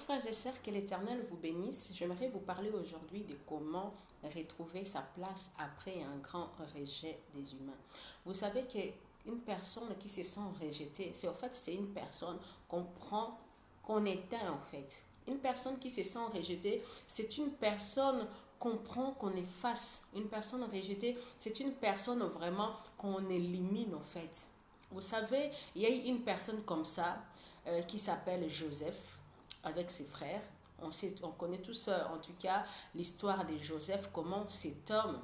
frères et sœurs, que l'Éternel vous bénisse. J'aimerais vous parler aujourd'hui de comment retrouver sa place après un grand rejet des humains. Vous savez qu'une personne qui se sent rejetée, c'est une personne qu'on prend, qu'on éteint en fait. Une personne qui se sent rejetée, c'est une personne qu'on prend, qu'on efface. Une personne rejetée, c'est une personne vraiment qu'on élimine en fait. Vous savez, il y a une personne comme ça qui s'appelle Joseph avec ses frères. On connaît tous en tout cas l'histoire de Joseph, comment cet homme,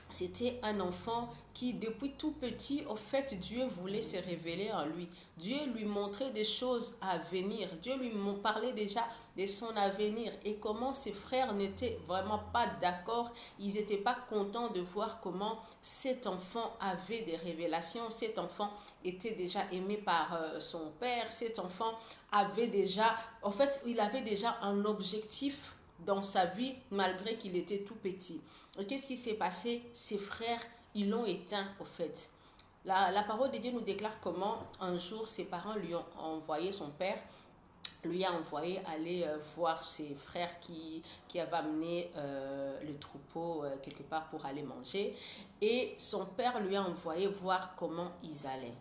c'était un enfant qui, depuis tout petit, au fait, Dieu voulait se révéler en lui. Dieu lui montrait des choses à venir. Dieu lui parlait déjà de son avenir et comment ses frères n'étaient vraiment pas d'accord. Ils n'étaient pas contents de voir comment cet enfant avait des révélations. Cet enfant était déjà aimé par son père. Cet enfant avait déjà, en fait, il avait déjà un objectif dans sa vie malgré qu'il était tout petit. Et qu'est-ce qui s'est passé? Ses frères, ils l'ont éteint au fait. La parole de Dieu nous déclare comment un jour ses parents lui ont envoyé, son père lui a envoyé aller voir ses frères qui avaient amené le troupeau quelque part pour aller manger. Et son père lui a envoyé voir comment ils allaient.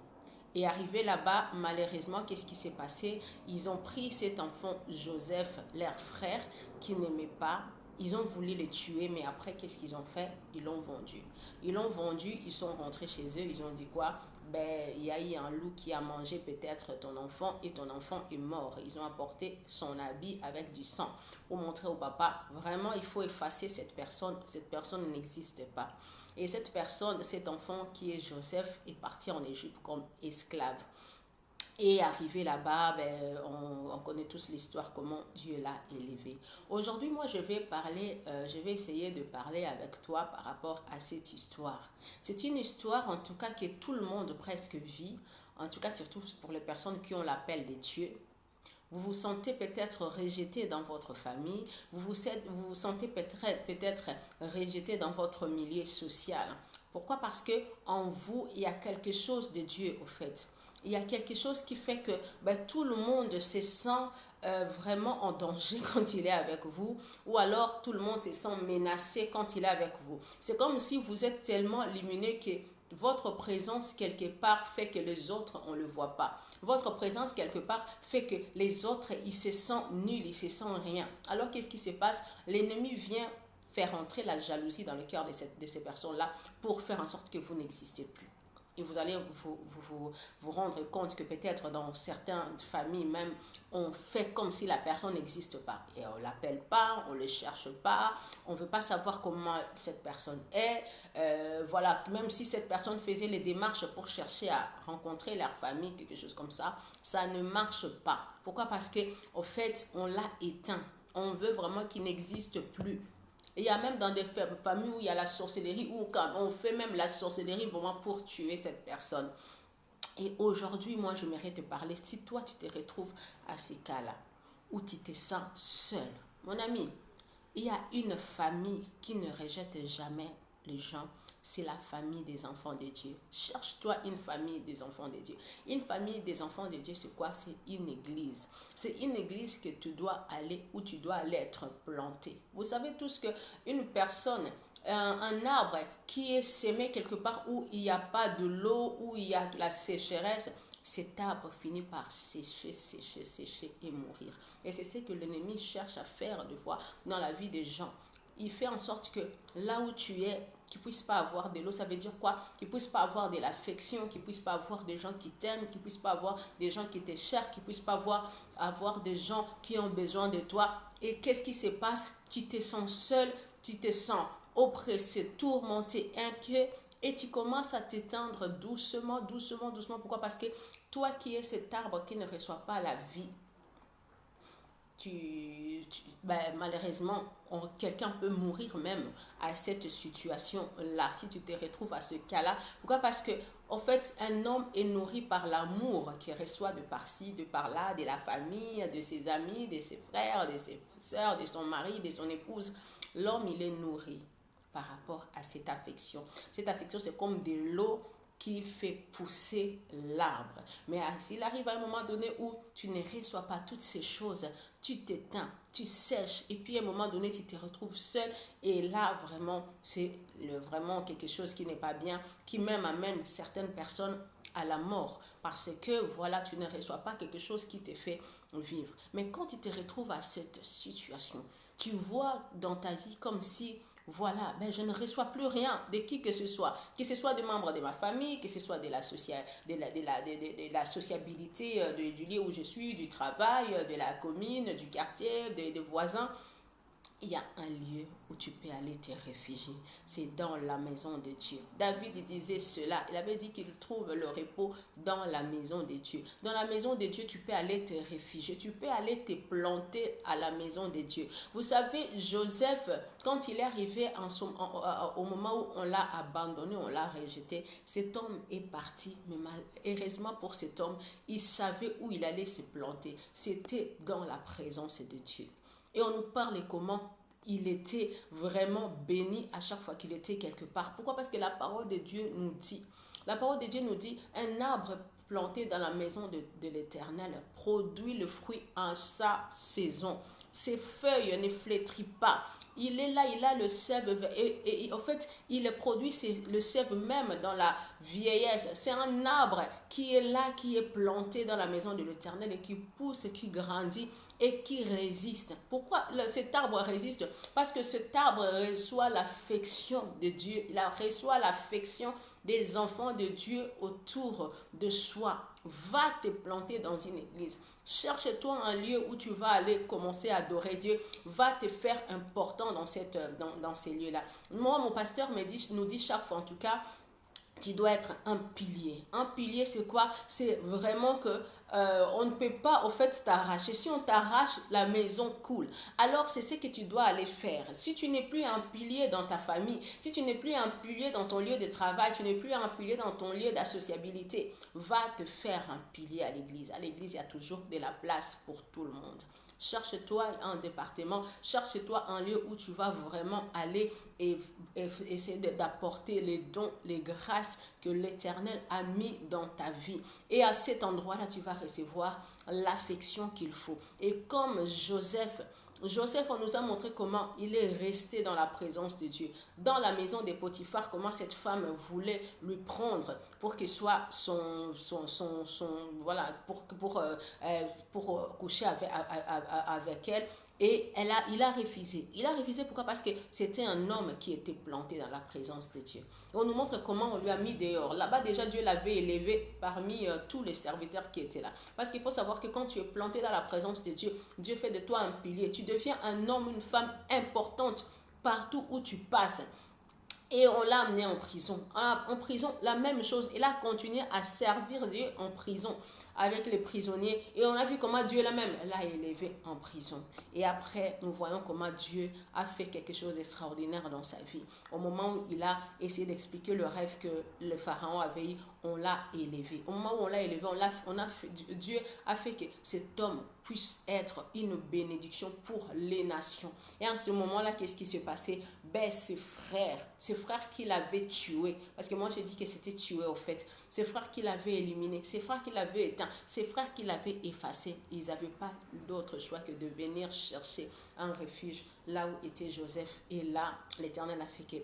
Et arrivé là-bas, malheureusement, qu'est-ce qui s'est passé? Ils ont pris cet enfant Joseph, leur frère, qui n'aimait pas. Ils ont voulu le tuer, mais après, qu'est-ce qu'ils ont fait? Ils l'ont vendu. Ils l'ont vendu, ils sont rentrés chez eux, ils ont dit quoi? Ben, il y a eu un loup qui a mangé peut-être ton enfant et ton enfant est mort. Ils ont apporté son habit avec du sang pour montrer au papa, vraiment, il faut effacer cette personne n'existe pas. Et cette personne, cet enfant qui est Joseph, est parti en Égypte comme esclave. Et arrivé là-bas, on connaît tous l'histoire, comment Dieu l'a élevé. Aujourd'hui, moi, je vais essayer de parler avec toi par rapport à cette histoire. C'est une histoire, en tout cas, que tout le monde presque vit, en tout cas, surtout pour les personnes qui ont l'appel de Dieu. Vous vous sentez peut-être rejeté dans votre famille, vous vous sentez peut-être rejeté dans votre milieu social. Pourquoi? Parce que en vous, il y a quelque chose de Dieu, au fait. Il y a quelque chose qui fait que tout le monde se sent vraiment en danger quand il est avec vous, ou alors tout le monde se sent menacé quand il est avec vous. C'est comme si vous êtes tellement lumineux que votre présence quelque part fait que les autres, on ne le voit pas. Votre présence quelque part fait que les autres, ils se sentent nuls, ils se sentent rien. Alors qu'est-ce qui se passe? L'ennemi vient faire entrer la jalousie dans le cœur de ces personnes-là pour faire en sorte que vous n'existez plus. Et vous allez vous rendre compte que peut-être dans certaines familles même, on fait comme si la personne n'existe pas. Et on ne l'appelle pas, on ne le cherche pas, on ne veut pas savoir comment cette personne est. Voilà, même si cette personne faisait les démarches pour chercher à rencontrer leur famille, quelque chose comme ça ne marche pas. Pourquoi? Parce qu'au fait, on l'a éteint. On veut vraiment qu'il n'existe plus. Et il y a même dans des familles où il y a la sorcellerie, où quand on fait même la sorcellerie vraiment pour tuer cette personne. Et aujourd'hui, moi, je m'aimerais te parler, si toi, tu te retrouves à ces cas-là, où tu te sens seul. Mon ami, il y a une famille qui ne rejette jamais les gens, c'est la famille des enfants de Dieu. Cherche-toi une famille des enfants de Dieu. Une famille des enfants de Dieu, c'est quoi? C'est une église. C'est une église que tu dois aller, où tu dois aller être planté. Vous savez tous qu'une personne, un arbre qui est semé quelque part où il n'y a pas de l'eau, où il y a la sécheresse, cet arbre finit par sécher, sécher, sécher et mourir. Et c'est ce que l'ennemi cherche à faire de fois dans la vie des gens. Il fait en sorte que là où tu es, qu'il ne puisse pas avoir de l'eau. Ça veut dire quoi? Qu'il ne puisse pas avoir de l'affection, qu'il ne puisse pas avoir des gens qui t'aiment, qu'il ne puisse pas avoir des gens qui te cherchent, qu'il ne puisse pas avoir des gens qui ont besoin de toi. Et qu'est-ce qui se passe? Tu te sens seul, tu te sens oppressé, tourmenté, inquiet. Et tu commences à t'éteindre doucement, doucement, doucement. Pourquoi? Parce que toi qui es cet arbre qui ne reçoit pas la vie, malheureusement, quelqu'un peut mourir même à cette situation-là, si tu te retrouves à ce cas-là. Pourquoi? Parce que, en fait, un homme est nourri par l'amour qu'il reçoit de par-ci, de par-là, de la famille, de ses amis, de ses frères, de ses sœurs, de son mari, de son épouse. L'homme, il est nourri par rapport à cette affection. Cette affection, c'est comme de l'eau qui fait pousser l'arbre. Mais s'il arrive à un moment donné où tu ne reçois pas toutes ces choses, tu t'éteins, tu sèches et puis à un moment donné tu te retrouves seul et là vraiment c'est vraiment quelque chose qui n'est pas bien, qui même amène certaines personnes à la mort parce que voilà, tu ne reçois pas quelque chose qui te fait vivre. Mais quand tu te retrouves à cette situation, tu vois dans ta vie comme si voilà, ben je ne reçois plus rien de qui que ce soit des membres de ma famille, que ce soit de la sociabilité du lieu où je suis, du travail, de la commune, du quartier, des voisins. Il y a un lieu où tu peux aller te réfugier. C'est dans la maison de Dieu. David disait cela. Il avait dit qu'il trouve le repos dans la maison de Dieu. Dans la maison de Dieu, tu peux aller te réfugier. Tu peux aller te planter à la maison de Dieu. Vous savez, Joseph, quand il est arrivé au moment où on l'a abandonné, on l'a rejeté, cet homme est parti. Mais malheureusement pour cet homme, il savait où il allait se planter. C'était dans la présence de Dieu. Et on nous parle comment il était vraiment béni à chaque fois qu'il était quelque part. Pourquoi? Parce que la parole de Dieu nous dit, un arbre planté dans la maison de l'Éternel produit le fruit en sa saison. Ses feuilles ne flétrissent pas. Il est là, il a le sève et en fait, il produit le sève même dans la vieillesse. C'est un arbre qui est là, qui est planté dans la maison de l'Éternel et qui pousse, qui grandit et qui résiste. Pourquoi cet arbre résiste? Parce que cet arbre reçoit l'affection de Dieu. Il reçoit l'affection des enfants de Dieu autour de soi. Va te planter dans une église. Cherche-toi un lieu où tu vas aller commencer à adorer Dieu. Va te faire important dans ces lieux-là. Moi, mon pasteur nous dit chaque fois, en tout cas, tu dois être un pilier. Un pilier, c'est quoi? C'est vraiment que on ne peut pas, au fait, t'arracher. Si on t'arrache, la maison coule. Alors, c'est ce que tu dois aller faire. Si tu n'es plus un pilier dans ta famille, si tu n'es plus un pilier dans ton lieu de travail, tu n'es plus un pilier dans ton lieu d'associabilité, va te faire un pilier à l'église. À l'église, il y a toujours de la place pour tout le monde. Cherche-toi un département, cherche-toi un lieu où tu vas vraiment aller et essayer d'apporter les dons, les grâces que l'Éternel a mis dans ta vie. Et à cet endroit-là, tu vas recevoir l'affection qu'il faut. Et comme Joseph, on nous a montré comment il est resté dans la présence de Dieu. Dans la maison des Potiphar, comment cette femme voulait lui prendre pour qu'il soit voilà, pour coucher avec elle. Et il a refusé. Il a refusé pourquoi? Parce que c'était un homme qui était planté dans la présence de Dieu. Et on nous montre comment on lui a mis dehors. Là-bas, déjà, Dieu l'avait élevé parmi tous les serviteurs qui étaient là. Parce qu'il faut savoir que quand tu es planté dans la présence de Dieu, Dieu fait de toi un pilier. Tu deviens un homme, une femme importante partout où tu passes. Et on l'a amené en prison. En prison, la même chose. Il a continué à servir Dieu en prison avec les prisonniers. Et on a vu comment Dieu l'a élevé en prison. Et après, nous voyons comment Dieu a fait quelque chose d'extraordinaire dans sa vie. Au moment où il a essayé d'expliquer le rêve que le pharaon avait eu, on l'a élevé. Au moment où on l'a élevé, Dieu a fait que cet homme puisse être une bénédiction pour les nations. Et en ce moment-là, qu'est-ce qui s'est passé? Ses frères qu'il avait tués, parce que moi je dis que c'était tué au fait, ses frères qu'il avait éliminés, ses frères qu'il avait éteints, ses frères qu'il avait effacés, ils n'avaient pas d'autre choix que de venir chercher un refuge là où était Joseph. Et là, l'Éternel a fait que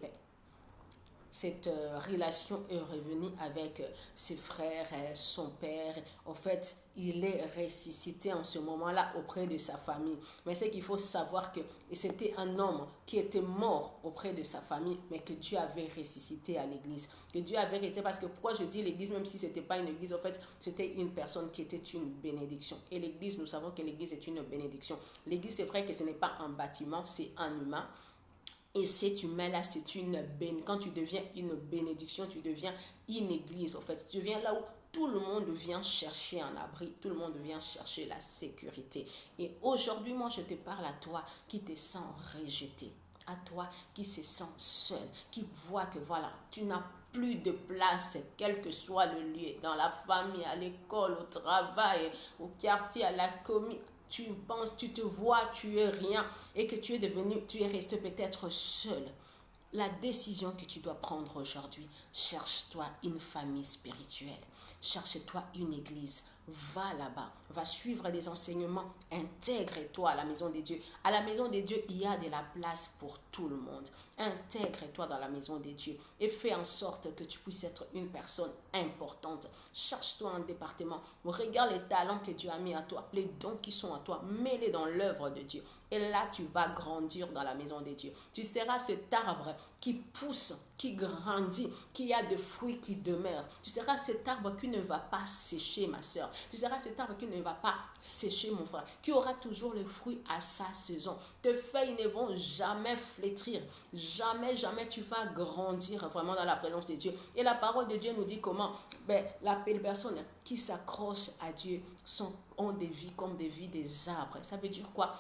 cette relation est revenue avec ses frères, son père. En fait, il est ressuscité en ce moment-là auprès de sa famille. Mais c'est qu'il faut savoir que c'était un homme qui était mort auprès de sa famille, mais que Dieu avait ressuscité à l'église. Que Dieu avait ressuscité, parce que pourquoi je dis l'église, même si ce n'était pas une église, en fait, c'était une personne qui était une bénédiction. Et l'église, nous savons que l'église est une bénédiction. L'église, c'est vrai que ce n'est pas un bâtiment, c'est un humain. Et cet humain-là, c'est une bénédiction. Quand tu deviens une bénédiction, tu deviens une église. En fait, tu deviens là où tout le monde vient chercher un abri, tout le monde vient chercher la sécurité. Et aujourd'hui, moi, je te parle à toi qui te sens rejeté, à toi qui se sent seul, qui voit que voilà, tu n'as plus de place, quel que soit le lieu, dans la famille, à l'école, au travail, au quartier, à la commune. Tu penses, tu te vois, tu es rien et que tu es resté peut-être seul. la décision que tu dois prendre aujourd'hui, cherche-toi une famille spirituelle. Cherche-toi une église. Va là-bas. Va suivre des enseignements. Intègre-toi à la maison de Dieu. À la maison de Dieu, il y a de la place pour tout le monde. Intègre-toi dans la maison de Dieu et fais en sorte que tu puisses être une personne importante. Cherche-toi un département. Regarde les talents que Dieu a mis à toi, les dons qui sont à toi. Mets-les dans l'œuvre de Dieu. Et là, tu vas grandir dans la maison de Dieu. Tu seras cet arbre qui pousse, qui grandit, qui a des fruits qui demeurent. Tu seras cet arbre qui ne va pas sécher, ma soeur. Tu seras cet arbre qui ne va pas sécher, mon frère, qui aura toujours le fruit à sa saison. Tes feuilles ne vont jamais flétrir. Jamais, jamais tu vas grandir vraiment dans la présence de Dieu. Et la parole de Dieu nous dit comment les personnes qui s'accrochent à Dieu ont des vies comme des vies des arbres. Ça veut dire quoi?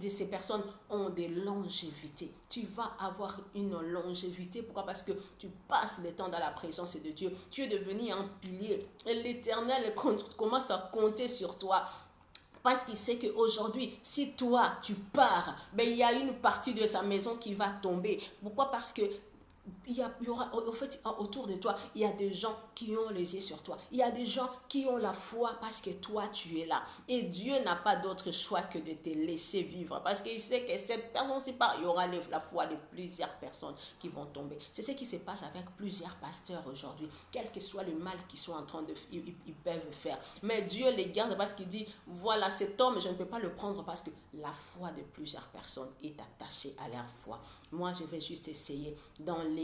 Ces personnes ont des longévités. Tu vas avoir une longévité. Pourquoi? Parce que tu passes le temps dans la présence de Dieu. Tu es devenu un pilier. Et l'Éternel commence à compter sur toi. Parce qu'il sait qu'aujourd'hui, si toi, tu pars, il y a une partie de sa maison qui va tomber. Pourquoi? Parce que il y aura, en fait, autour de toi, il y a des gens qui ont les yeux sur toi. Il y a des gens qui ont la foi parce que toi, tu es là. Et Dieu n'a pas d'autre choix que de te laisser vivre. Parce qu'il sait que cette personne-ci part, il y aura la foi de plusieurs personnes qui vont tomber. C'est ce qui se passe avec plusieurs pasteurs aujourd'hui. Quel que soit le mal qu'ils sont en train de ils peuvent faire. Mais Dieu les garde parce qu'il dit, voilà, cet homme, je ne peux pas le prendre parce que la foi de plusieurs personnes est attachée à leur foi. Moi, je vais juste essayer d'enlever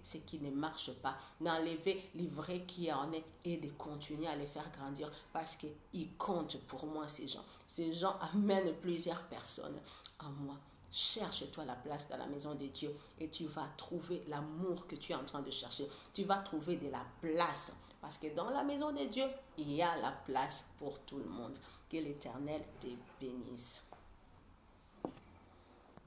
ce qui ne marche pas, d'enlever l'ivraie qui en est et de continuer à les faire grandir parce qu'ils comptent pour moi, ces gens. Ces gens amènent plusieurs personnes en moi. Cherche-toi la place dans la maison de Dieu et tu vas trouver l'amour que tu es en train de chercher. Tu vas trouver de la place parce que dans la maison de Dieu, il y a la place pour tout le monde. Que l'Éternel te bénisse.